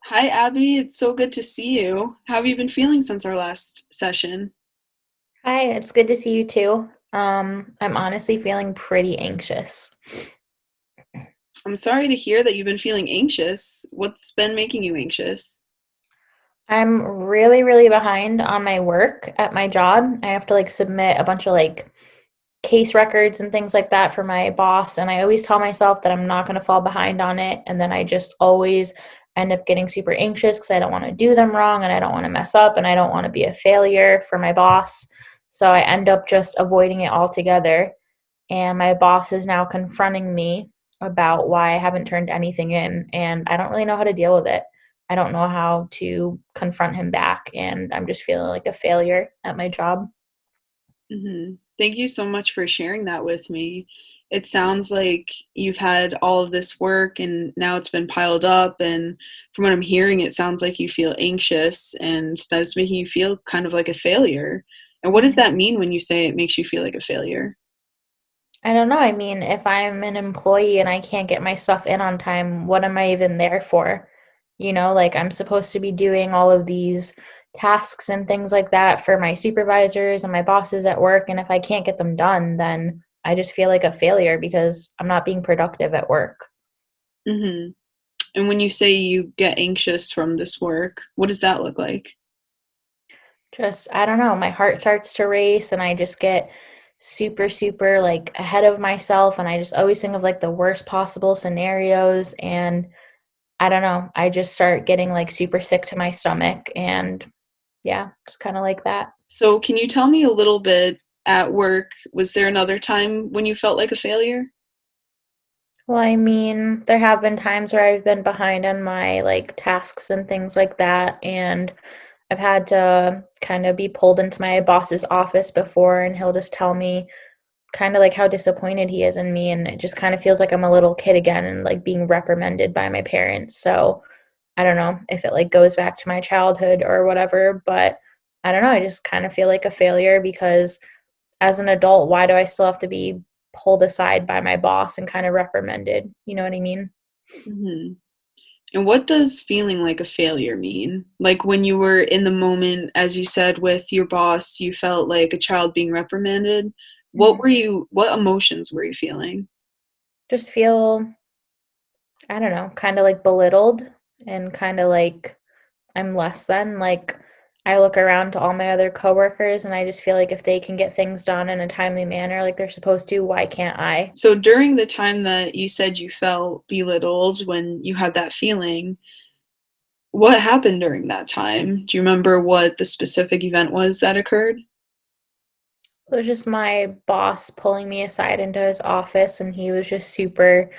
Hi, Abby. It's so good to see you. How have you been feeling since our last session? Hi, it's good to see you too. I'm honestly feeling pretty anxious. I'm sorry to hear that you've been feeling anxious. What's been making you anxious? I'm really, really behind on my work at my job. I have to submit a bunch of case records and things like that for my boss, and I always tell myself that I'm not going to fall behind on it, and then I just always end up getting super anxious because I don't want to do them wrong and I don't want to mess up and I don't want to be a failure for my boss. So I end up just avoiding it altogether. And my boss is now confronting me about why I haven't turned anything in, and I don't really know how to deal with it. I don't know how to confront him back, and I'm just feeling like a failure at my job. Thank you so much for sharing that with me. It sounds like you've had all of this work and now it's been piled up. And from what I'm hearing, it sounds like you feel anxious and that it's making you feel kind of like a failure. And what does Mhm. that mean when you say it makes you feel like a failure? I don't know. I mean, if I'm an employee and I can't get my stuff in on time, what am I even there for? I'm supposed to be doing all of these tasks and things like that for my supervisors and my bosses at work. And if I can't get them done, then I just feel like a failure because I'm not being productive at work. hmm And when you say you get anxious from this work, what does that look like? Just, I don't know, my heart starts to race and I just get super, super ahead of myself. And I just always think of the worst possible scenarios. And I don't know. I just start getting super sick to my stomach and yeah, just kind of like that. So, can you tell me a little bit at work? Was there another time when you felt like a failure? Well, I mean, there have been times where I've been behind on my tasks and things like that, and I've had to kind of be pulled into my boss's office before, and he'll just tell me kind of how disappointed he is in me, and it just kind of feels like I'm a little kid again and being reprimanded by my parents. So I don't know if it goes back to my childhood or whatever, but I don't know. I just kind of feel like a failure because as an adult, why do I still have to be pulled aside by my boss and kind of reprimanded? You know what I mean? hmm And what does feeling like a failure mean? Like when you were in the moment, as you said, with your boss, you felt like a child being reprimanded. Mhm. What emotions were you feeling? Just feel, I don't know, kind of belittled and kind of I'm less than. I look around to all my other coworkers and I just feel like if they can get things done in a timely manner like they're supposed to, why can't I? So during the time that you said you felt belittled when you had that feeling, what happened during that time? Do you remember what the specific event was that occurred? It was just my boss pulling me aside into his office, and he was just super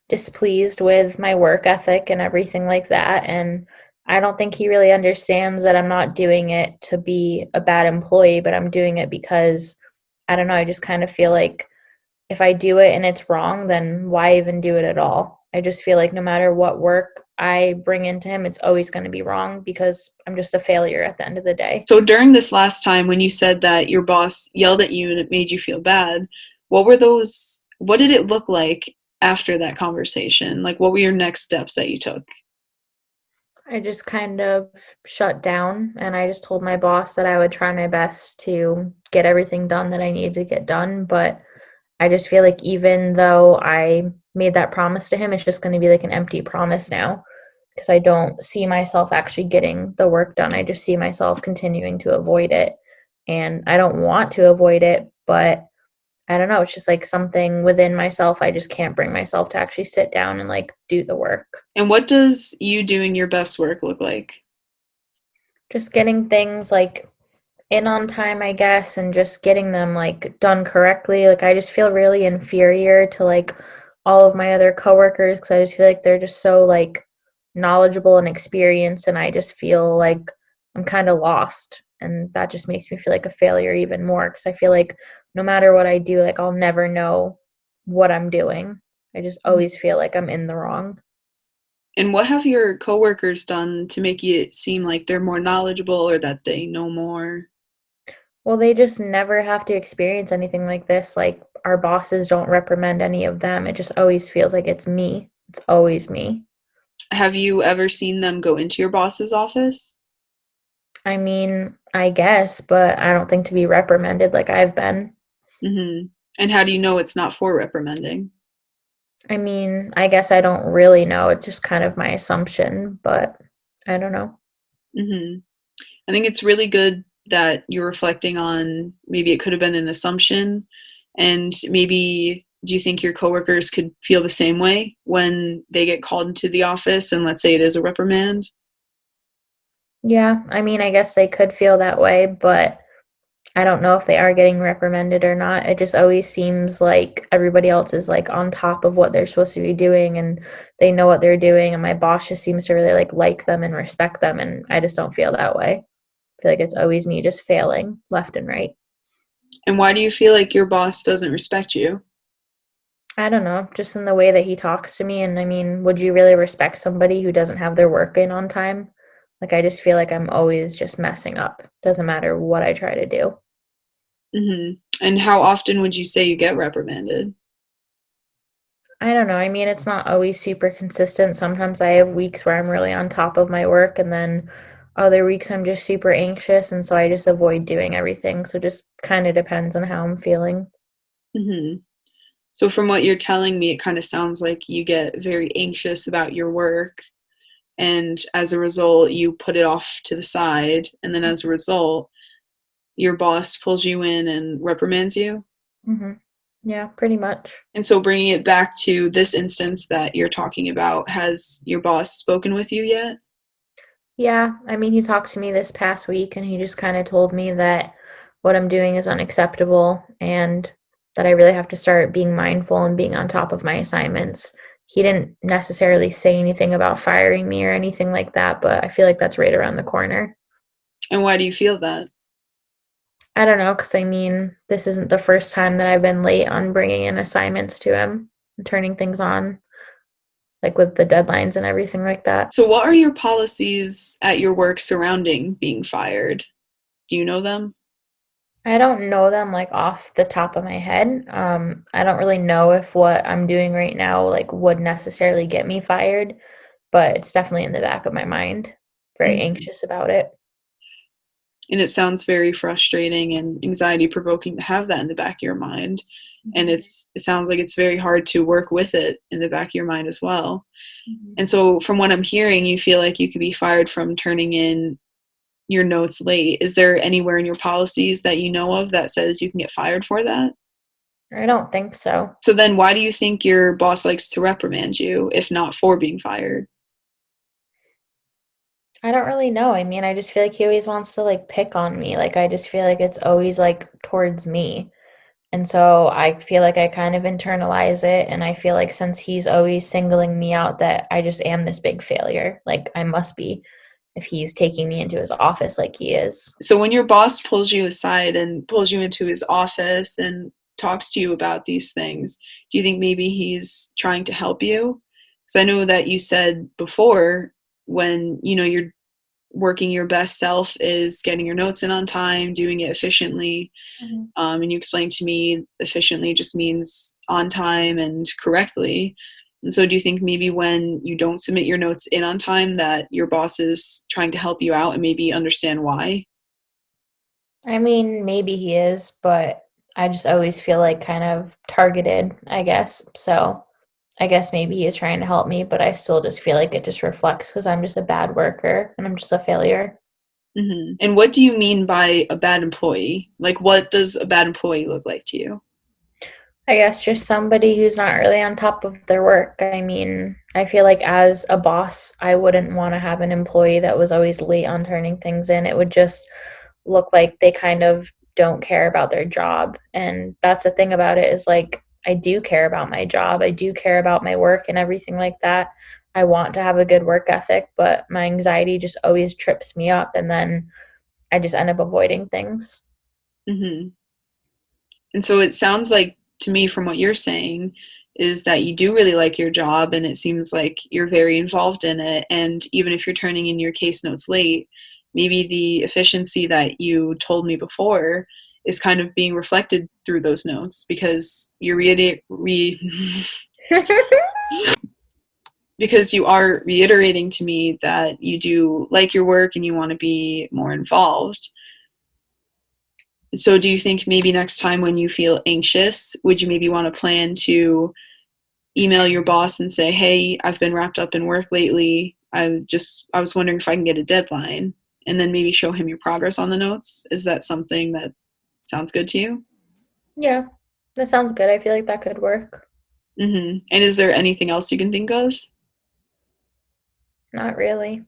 displeased with my work ethic and everything like that. And I don't think he really understands that I'm not doing it to be a bad employee, but I'm doing it because I don't know, I just kind of feel like if I do it and it's wrong, then why even do it at all? I just feel like no matter what work I bring into him, it's always going to be wrong because I'm just a failure at the end of the day. So during this last time when you said that your boss yelled at you and it made you feel bad, what did it look like after that conversation? Like what were your next steps that you took? I just kind of shut down and I just told my boss that I would try my best to get everything done that I needed to get done. But I just feel like even though I made that promise to him, it's just going to be like an empty promise now because I don't see myself actually getting the work done. I just see myself continuing to avoid it. And I don't want to avoid it, but I don't know. It's just something within myself. I just can't bring myself to actually sit down and do the work. And what does you doing your best work look like? Just getting things in on time, I guess, and just getting them done correctly. I just feel really inferior to all of my other coworkers because I just feel like they're just so knowledgeable and experienced, and I just feel like I'm kind of lost, and that just makes me feel like a failure even more because I feel like no matter what I do, I'll never know what I'm doing. I just always feel like I'm in the wrong. And what have your coworkers done to make it seem like they're more knowledgeable or that they know more? Well, they just never have to experience anything like this. Our bosses don't reprimand any of them. It just always feels like it's me. It's always me. Have you ever seen them go into your boss's office? I mean, I guess, but I don't think to be reprimanded like I've been. Hmm. And how do you know it's not for reprimanding? I mean, I guess I don't really know. It's just kind of my assumption, but I don't know. Hmm. I think it's really good that you're reflecting on maybe it could have been an assumption, and maybe do you think your coworkers could feel the same way when they get called into the office and let's say it is a reprimand? Yeah, I mean, I guess they could feel that way, but I don't know if they are getting reprimanded or not. It just always seems like everybody else is like on top of what they're supposed to be doing and they know what they're doing and my boss just seems to really like them and respect them and I just don't feel that way. I feel like it's always me just failing left and right. And why do you feel like your boss doesn't respect you? I don't know, just in the way that he talks to me and I mean, would you really respect somebody who doesn't have their work in on time? Like I just feel like I'm always just messing up. Doesn't matter what I try to do. Hmm. And how often would you say you get reprimanded? I don't know. I mean, it's not always super consistent. Sometimes I have weeks where I'm really on top of my work, and then other weeks I'm just super anxious, and so I just avoid doing everything. So just kind of depends on how I'm feeling. Hmm. So, from what you're telling me, it kind of sounds like you get very anxious about your work, and as a result, you put it off to the side, and then as a result, your boss pulls you in and reprimands you. Hmm. Yeah, pretty much. And so, bringing it back to this instance that you're talking about, has your boss spoken with you yet? Yeah, I mean, he talked to me this past week, and he just kind of told me that what I'm doing is unacceptable and that I really have to start being mindful and being on top of my assignments. He didn't necessarily say anything about firing me or anything like that, but I feel like that's right around the corner. And why do you feel that? I don't know, because I mean, this isn't the first time that I've been late on bringing in assignments to him and turning things on, like with the deadlines and everything like that. So, what are your policies at your work surrounding being fired? Do you know them? I don't know them like off the top of my head. I don't really know if what I'm doing right now like would necessarily get me fired, but it's definitely in the back of my mind. Very Mhm. anxious about it. And it sounds very frustrating and anxiety provoking to have that in the back of your mind. And Mhm. it sounds like it's very hard to work with it in the back of your mind as well. Mhm. And so, from what I'm hearing, you feel like you could be fired from turning in your notes late. Is there anywhere in your policies that you know of that says you can get fired for that? I don't think so. So then why do you think your boss likes to reprimand you if not for being fired? I don't really know. I mean, I just feel like he always wants to like pick on me. Like I just feel like it's always like towards me. And so I feel like I kind of internalize it. And I feel like since he's always singling me out, that I just am this big failure. Like I must be if he's taking me into his office like he is. So when your boss pulls you aside and pulls you into his office and talks to you about these things, do you think maybe he's trying to help you? Because I know that you said before when you're working your best self is getting your notes in on time, doing it efficiently. Mhm. And you explained to me efficiently just means on time and correctly. And so, do you think maybe when you don't submit your notes in on time, that your boss is trying to help you out and maybe understand why? I mean, maybe he is, but I just always feel like kind of targeted, I guess. So I guess maybe he is trying to help me, but I still just feel like it just reflects because I'm just a bad worker and I'm just a failure. And what do you mean by a bad employee? Like, what does a bad employee look like to you? I guess just somebody who's not really on top of their work. I mean, I feel like as a boss, I wouldn't want to have an employee that was always late on turning things in. It would just look like they kind of don't care about their job. And that's the thing about it is like, I do care about my job. I do care about my work and everything like that. I want to have a good work ethic, but my anxiety just always trips me up. And then I just end up avoiding things. Hmm. And so it sounds like to me from what you're saying is that you do really like your job and it seems like you're very involved in it. And even if you're turning in your case notes late, maybe the efficiency that you told me before is kind of being reflected through those notes because you're because you are reiterating to me that you do like your work and you want to be more involved. So do you think maybe next time when you feel anxious, would you maybe want to plan to email your boss and say, "Hey, I've been wrapped up in work lately. I was wondering if I can get a deadline," and then maybe show him your progress on the notes? Is that something that sounds good to you? Yeah, that sounds good. I feel like that could work. And is there anything else you can think of? Not really.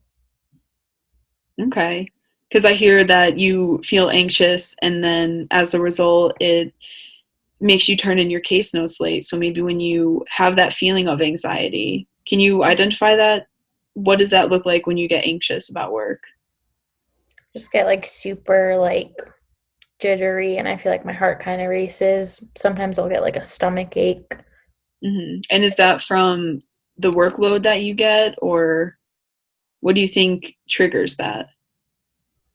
Okay. Because I hear that you feel anxious, and then as a result, it makes you turn in your case notes late. So maybe when you have that feeling of anxiety, can you identify that? What does that look like when you get anxious about work? Just get like super like jittery and I feel like my heart kind of races. Sometimes I'll get like a stomach ache. And is that from the workload that you get, or what do you think triggers that?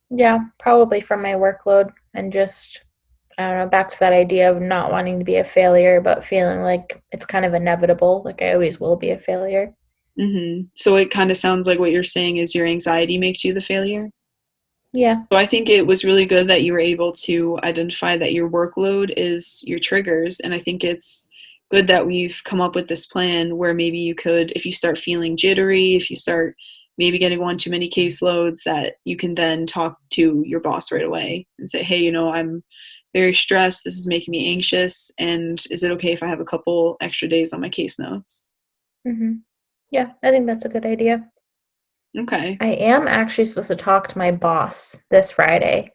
Yeah, probably from my workload and just, I don't know, back to that idea of not wanting to be a failure, but feeling like it's kind of inevitable. Like I always will be a failure. So it kind of sounds like what you're saying is your anxiety makes you the failure. Yeah. So I think it was really good that you were able to identify that your workload is your triggers. And I think it's good that we've come up with this plan where maybe you could, if you start feeling jittery, if you start maybe getting one too many caseloads, that you can then talk to your boss right away and say, "Hey, I'm very stressed. This is making me anxious. And is it okay if I have a couple extra days on my case notes?" hmm Yeah, I think that's a good idea. Okay. I am actually supposed to talk to my boss this Friday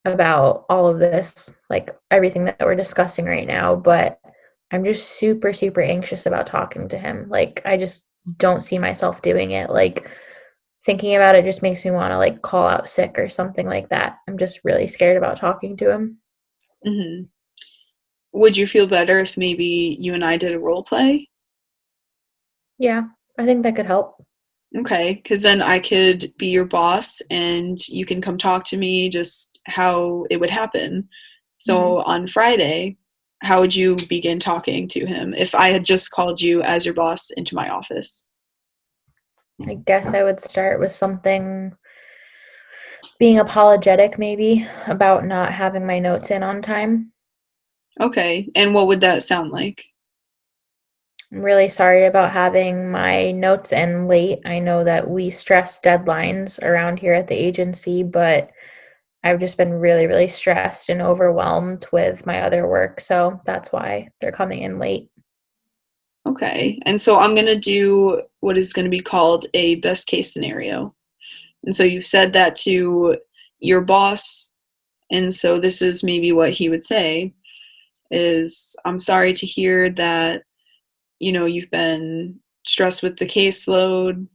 about all of this, like everything that we're discussing right now, but I'm just super, super anxious about talking to him. Like, I just don't see myself doing it. Like, thinking about it just makes me want to like call out sick or something like that. I'm just really scared about talking to him. hmm Would you feel better if maybe you and I did a role play? Yeah, I think that could help. Okay, because then I could be your boss and you can come talk to me just how it would happen. hmm So on Friday, how would you begin talking to him if I had just called you as your boss into my office? I guess I would start with something being apologetic, maybe, about not having my notes in on time. Okay, and what would that sound like? I'm really sorry about having my notes in late. I know that we stress deadlines around here at the agency, but I've just been really, really stressed and overwhelmed with my other work. So that's why they're coming in late. Okay, and so I'm going to do what is going to be called a best case scenario. And so you've said that to your boss, and so this is maybe what he would say is, "I'm sorry to hear that you've been stressed with the caseload.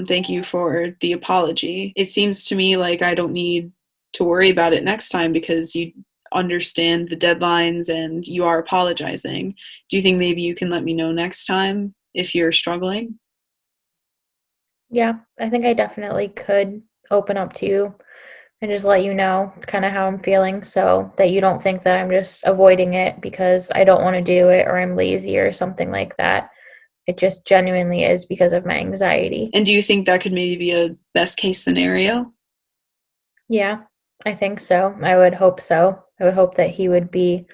Thank you for the apology. It seems to me like I don't need to worry about it next time because you understand the deadlines and you are apologizing. Do you think maybe you can let me know next time if you're struggling?" Yeah, I think I definitely could open up to you and just let you know kind of how I'm feeling so that you don't think that I'm just avoiding it because I don't want to do it or I'm lazy or something like that. It just genuinely is because of my anxiety. And do you think that could maybe be a best case scenario? Yeah, I think so. I would hope so. I would hope that he would be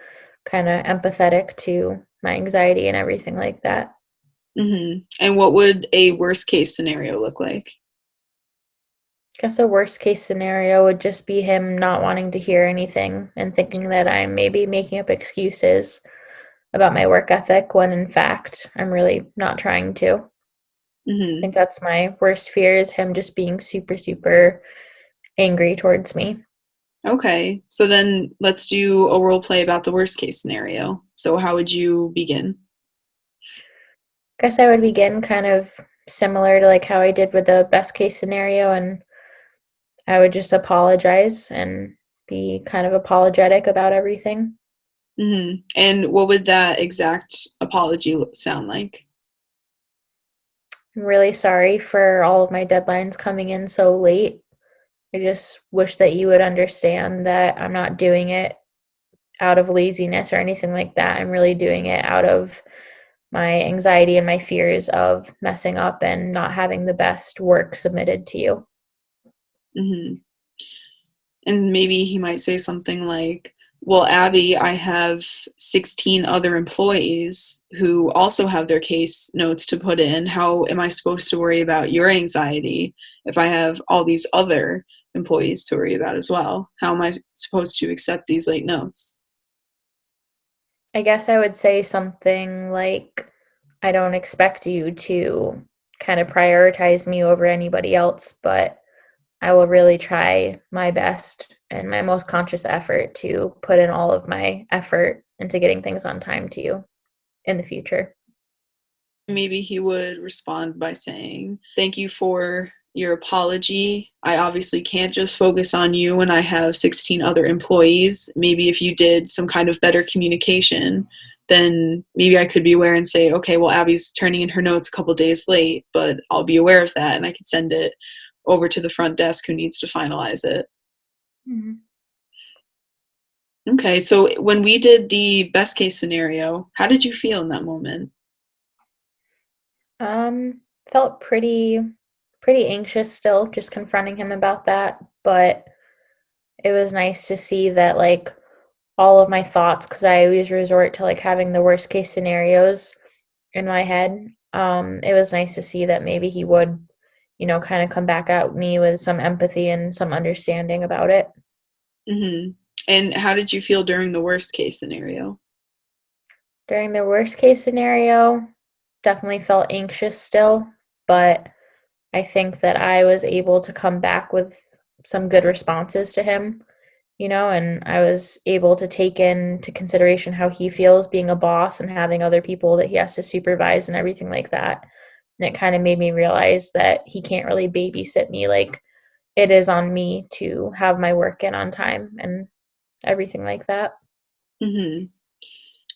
kind of empathetic to my anxiety and everything like that. And what would a worst case scenario look like? I guess a worst case scenario would just be him not wanting to hear anything and thinking that I'm maybe making up excuses about my work ethic when in fact I'm really not trying to. I hmm think that's my worst fear is him just being super, super angry towards me. Okay, so then let's do a role play about the worst case scenario. So how would you begin? I guess I would begin kind of similar to like how I did with the best case scenario and I would just apologize and be kind of apologetic about everything. And what would that exact apology sound like? I'm really sorry for all of my deadlines coming in so late. I just wish that you would understand that I'm not doing it out of laziness or anything like that. I'm really doing it out of my anxiety and my fears of messing up and not having the best work submitted to you. Hmm. And maybe he might say something like, well, Abby, I have 16 other employees who also have their case notes to put in. How am I supposed to worry about your anxiety if I have all these other employees to worry about as well? How am I supposed to accept these late notes? I guess I would say something like, I don't expect you to kind of prioritize me over anybody else, but I will really try my best and my most conscious effort to put in all of my effort into getting things on time to you in the future. Maybe he would respond by saying, thank you for your apology. I obviously can't just focus on you when I have 16 other employees. Maybe if you did some kind of better communication, then maybe I could be aware and say, okay, well, Abby's turning in her notes a couple days late, but I'll be aware of that and I can send it over to the front desk who needs to finalize it. Mhm. Okay, so when we did the best case scenario, how did you feel in that moment? Um, Felt pretty anxious still, just confronting him about that, but it was nice to see that like all of my thoughts, because I always resort to like having the worst case scenarios in my head. It was nice to see that maybe he would, kind of come back at me with some empathy and some understanding about it. Hmm. And how did you feel during the worst case scenario? During the worst case scenario, definitely felt anxious still, but I think that I was able to come back with some good responses to him, and I was able to take into consideration how he feels being a boss and having other people that he has to supervise and everything like that. And it kind of made me realize that he can't really babysit me. Like, it is on me to have my work in on time and everything like that. Hmm.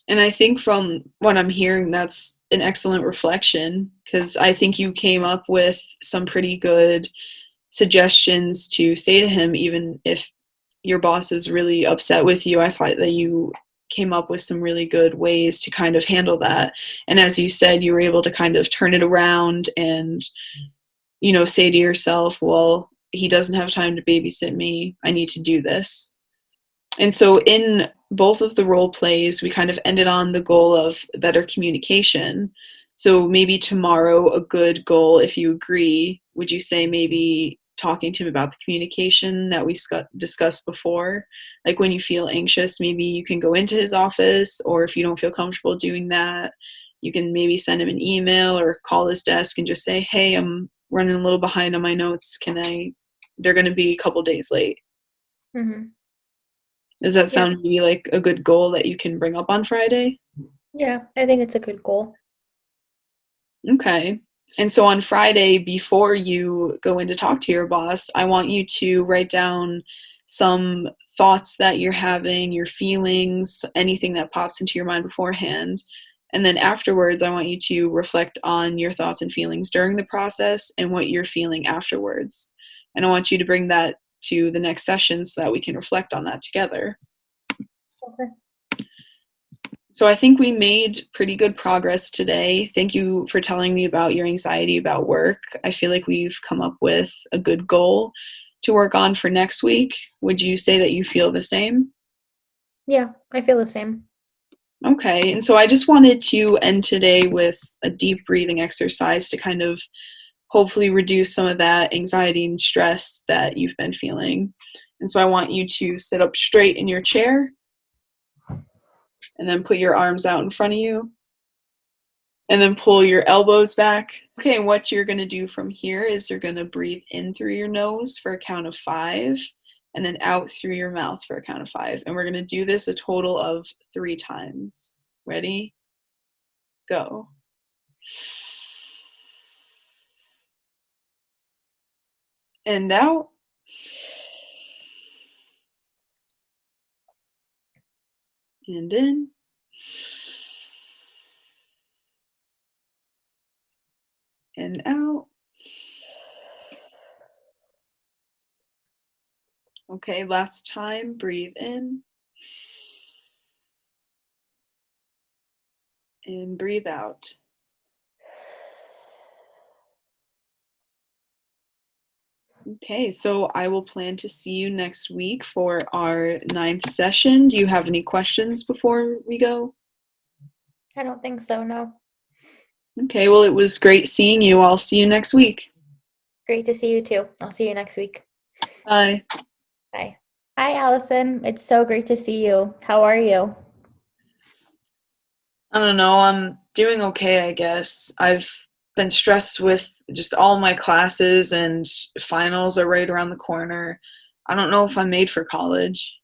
And I think from what I'm hearing, that's an excellent reflection because I think you came up with some pretty good suggestions to say to him, even if your boss is really upset with you. I thought that you came up with some really good ways to kind of handle that. And as you said, you were able to kind of turn it around and, say to yourself, well, he doesn't have time to babysit me. I need to do this. And so in both of the role plays, we kind of ended on the goal of better communication. So maybe tomorrow, a good goal, if you agree, would you say maybe talking to him about the communication that we discussed before? Like when you feel anxious, maybe you can go into his office, or if you don't feel comfortable doing that, you can maybe send him an email or call his desk and just say, hey, I'm running a little behind on my notes. They're going to be a couple days late. Hmm. Does that Yeah. sound maybe like a good goal that you can bring up on Friday? Yeah, I think it's a good goal. Okay. And so on Friday, before you go in to talk to your boss, I want you to write down some thoughts that you're having, your feelings, anything that pops into your mind beforehand. And then afterwards, I want you to reflect on your thoughts and feelings during the process and what you're feeling afterwards. And I want you to bring that to the next session so that we can reflect on that together. Okay. So I think we made pretty good progress today. Thank you for telling me about your anxiety about work. I feel like we've come up with a good goal to work on for next week. Would you say that you feel the same? Yeah, I feel the same. Okay, and so I just wanted to end today with a deep breathing exercise to kind of hopefully reduce some of that anxiety and stress that you've been feeling. And so I want you to sit up straight in your chair and then put your arms out in front of you and then pull your elbows back. Okay, and what you're going to do from here is you're going to breathe in through your nose for a count of 5 and then out through your mouth for a count of 5. And we're going to do this a total of 3 times. Ready? Go. And out. And in. And out. Okay, last time. Breathe in. and breathe out. Okay, so I will plan to see you next week for our ninth session. Do you have any questions before we go? I don't think so, no. Okay, well, it was great seeing you. I'll see you next week. Great to see you too. I'll see you next week. Bye. Bye. Hi, Allison. It's so great to see you. How are you? I don't know, I'm doing okay, I guess. I've been stressed with just all my classes, and finals are right around the corner. I don't know if I'm made for college.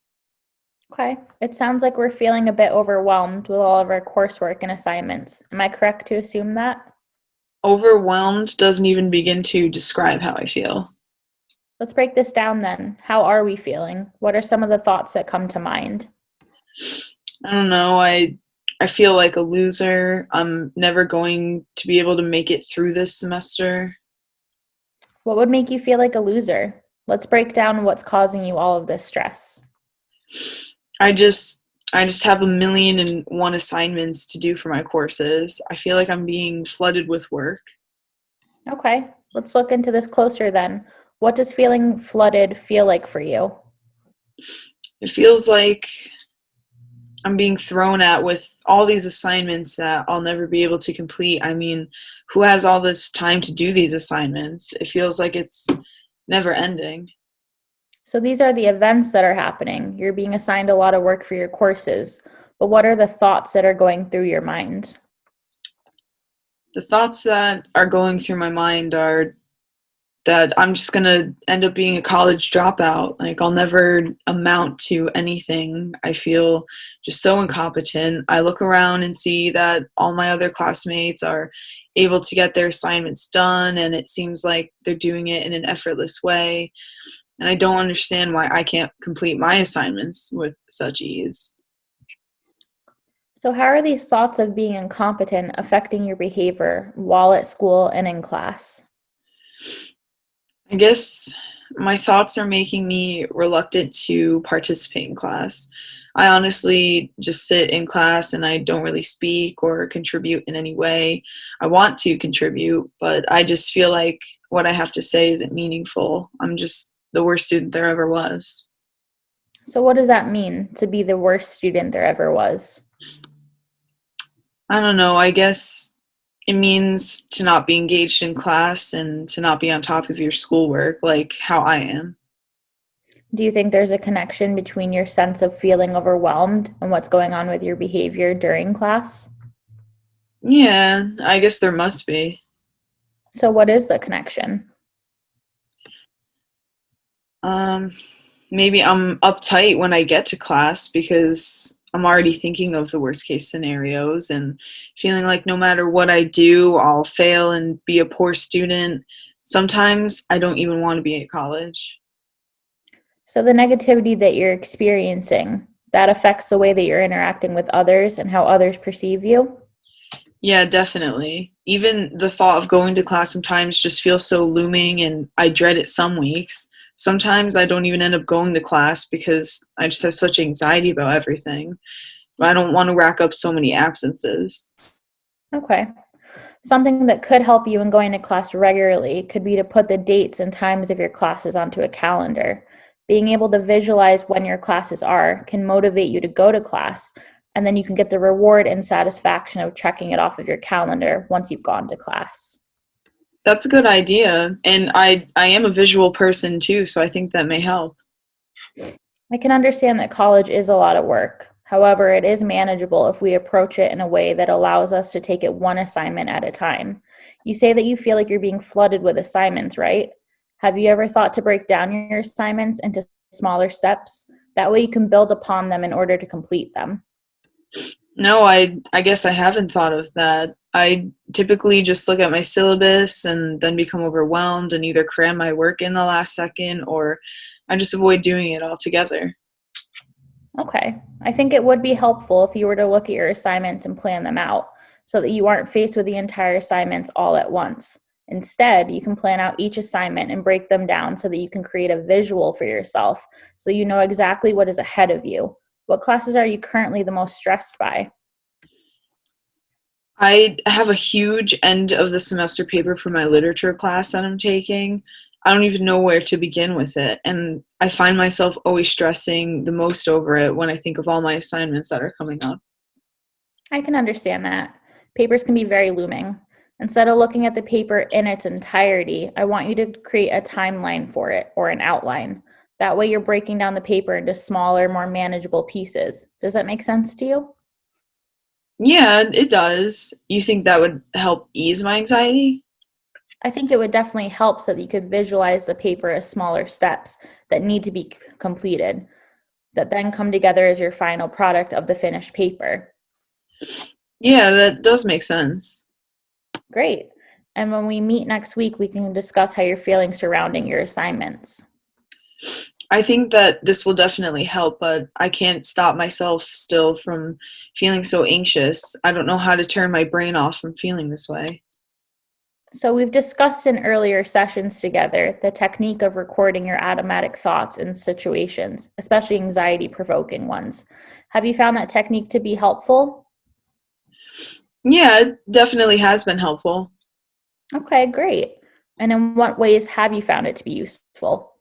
Okay. It sounds like we're feeling a bit overwhelmed with all of our coursework and assignments. Am I correct to assume that? Overwhelmed doesn't even begin to describe how I feel. Let's break this down then. How are we feeling? What are some of the thoughts that come to mind? I don't know, I feel like a loser. I'm never going to be able to make it through this semester. What would make you feel like a loser? Let's break down what's causing you all of this stress. I just I just have a million and one assignments to do for my courses. I feel like I'm being flooded with work. Okay. Let's look into this closer then. What does feeling flooded feel like for you? It feels like I'm being thrown at with all these assignments that I'll never be able to complete. I mean, who has all this time to do these assignments? It feels like it's never ending. So these are the events that are happening. You're being assigned a lot of work for your courses, but what are the thoughts that are going through your mind? The thoughts that are going through my mind are that I'm just going to end up being a college dropout. Like, I'll never amount to anything. I feel just so incompetent. I look around and see that all my other classmates are able to get their assignments done, and it seems like they're doing it in an effortless way. And I don't understand why I can't complete my assignments with such ease. So how are these thoughts of being incompetent affecting your behavior while at school and in class? I guess my thoughts are making me reluctant to participate in class. I honestly just sit in class and I don't really speak or contribute in any way. I want to contribute, but I just feel like what I have to say isn't meaningful. I'm just the worst student there ever was. So what does that mean to be the worst student there ever was? I don't know. I guess it means to not be engaged in class and to not be on top of your schoolwork like how I am. Do you think there's a connection between your sense of feeling overwhelmed and what's going on with your behavior during class? Yeah, I guess there must be. So what is the connection? Um, Maybe I'm uptight when I get to class because I'm already thinking of the worst case scenarios and feeling like no matter what I do, I'll fail and be a poor student. Sometimes I don't even want to be at college. So the negativity that you're experiencing, that affects the way that you're interacting with others and how others perceive you? Yeah, definitely. Even the thought of going to class sometimes just feels so looming, and I dread it some weeks. Sometimes I don't even end up going to class because I just have such anxiety about everything. But I don't want to rack up so many absences. Okay. Something that could help you in going to class regularly could be to put the dates and times of your classes onto a calendar. Being able to visualize when your classes are can motivate you to go to class, and then you can get the reward and satisfaction of checking it off of your calendar once you've gone to class. That's a good idea. And I am a visual person too, so I think that may help. I can understand that college is a lot of work. However, it is manageable if we approach it in a way that allows us to take it one assignment at a time. You say that you feel like you're being flooded with assignments, right? Have you ever thought to break down your assignments into smaller steps? That way you can build upon them in order to complete them. No, I guess I haven't thought of that. I typically just look at my syllabus and then become overwhelmed and either cram my work in the last second or I just avoid doing it altogether. Okay. I think it would be helpful if you were to look at your assignments and plan them out so that you aren't faced with the entire assignments all at once. Instead, you can plan out each assignment and break them down so that you can create a visual for yourself so you know exactly what is ahead of you. What classes are you currently the most stressed by? I have a huge end of the semester paper for my literature class that I'm taking. I don't even know where to begin with it. And I find myself always stressing the most over it when I think of all my assignments that are coming up. I can understand that. Papers can be very looming. Instead of looking at the paper in its entirety, I want you to create a timeline for it or an outline. That way, you're breaking down the paper into smaller, more manageable pieces. Does that make sense to you? Yeah, it does. You think that would help ease my anxiety? I think it would definitely help so that you could visualize the paper as smaller steps that need to be completed, that then come together as your final product of the finished paper. Yeah, that does make sense. Great. And when we meet next week, we can discuss how you're feeling surrounding your assignments. I think that this will definitely help, but I can't stop myself still from feeling so anxious. I don't know how to turn my brain off from feeling this way. So, we've discussed in earlier sessions together the technique of recording your automatic thoughts in situations, especially anxiety provoking ones. Have you found that technique to be helpful? Yeah, it definitely has been helpful. Okay, great. And in what ways have you found it to be useful?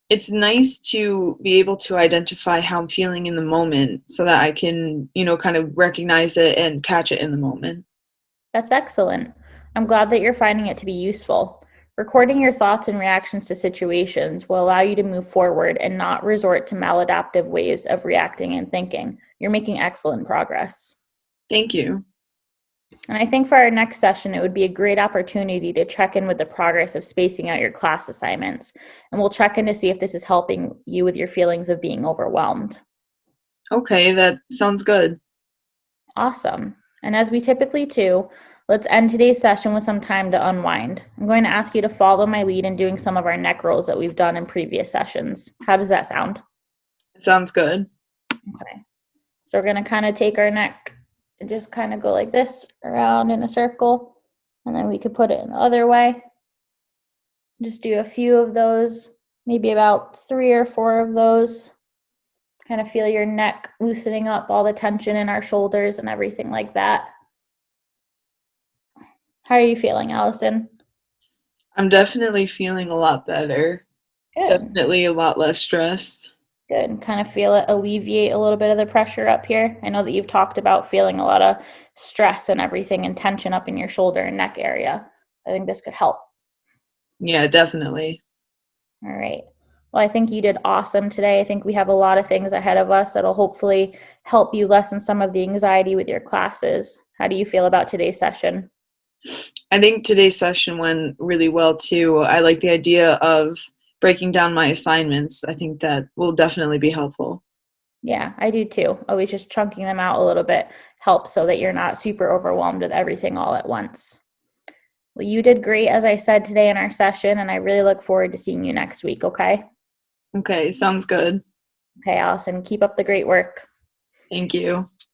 It's nice to be able to identify how I'm feeling in the moment so that I can, kind of recognize it and catch it in the moment. That's excellent. I'm glad that you're finding it to be useful. Recording your thoughts and reactions to situations will allow you to move forward and not resort to maladaptive ways of reacting and thinking. You're making excellent progress. Thank you. And I think for our next session, it would be a great opportunity to check in with the progress of spacing out your class assignments. And we'll check in to see if this is helping you with your feelings of being overwhelmed. Okay, that sounds good. Awesome. And as we typically do, let's end today's session with some time to unwind. I'm going to ask you to follow my lead in doing some of our neck rolls that we've done in previous sessions. How does that sound? It sounds good. Okay. So we're going to kind of take our neck and just kind of go like this around in a circle. And then we could put it in the other way. Just do a few of those, maybe about 3 or 4 of those. Kind of feel your neck loosening up, all the tension in our shoulders and everything like that. How are you feeling, Allison? I'm definitely feeling a lot better. Good. Definitely a lot less stressed. Good. Kind of feel it alleviate a little bit of the pressure up here. I know that you've talked about feeling a lot of stress and everything and tension up in your shoulder and neck area. I think this could help. Yeah, definitely. All right. Well, I think you did awesome today. I think we have a lot of things ahead of us that'll hopefully help you lessen some of the anxiety with your classes. How do you feel about today's session? I think today's session went really well too. I like the idea of breaking down my assignments. I think that will definitely be helpful. Yeah, I do too. Always just chunking them out a little bit helps so that you're not super overwhelmed with everything all at once. Well, you did great, as I said today in our session, and I really look forward to seeing you next week, okay? Okay, sounds good. Okay, Allison, keep up the great work. Thank you.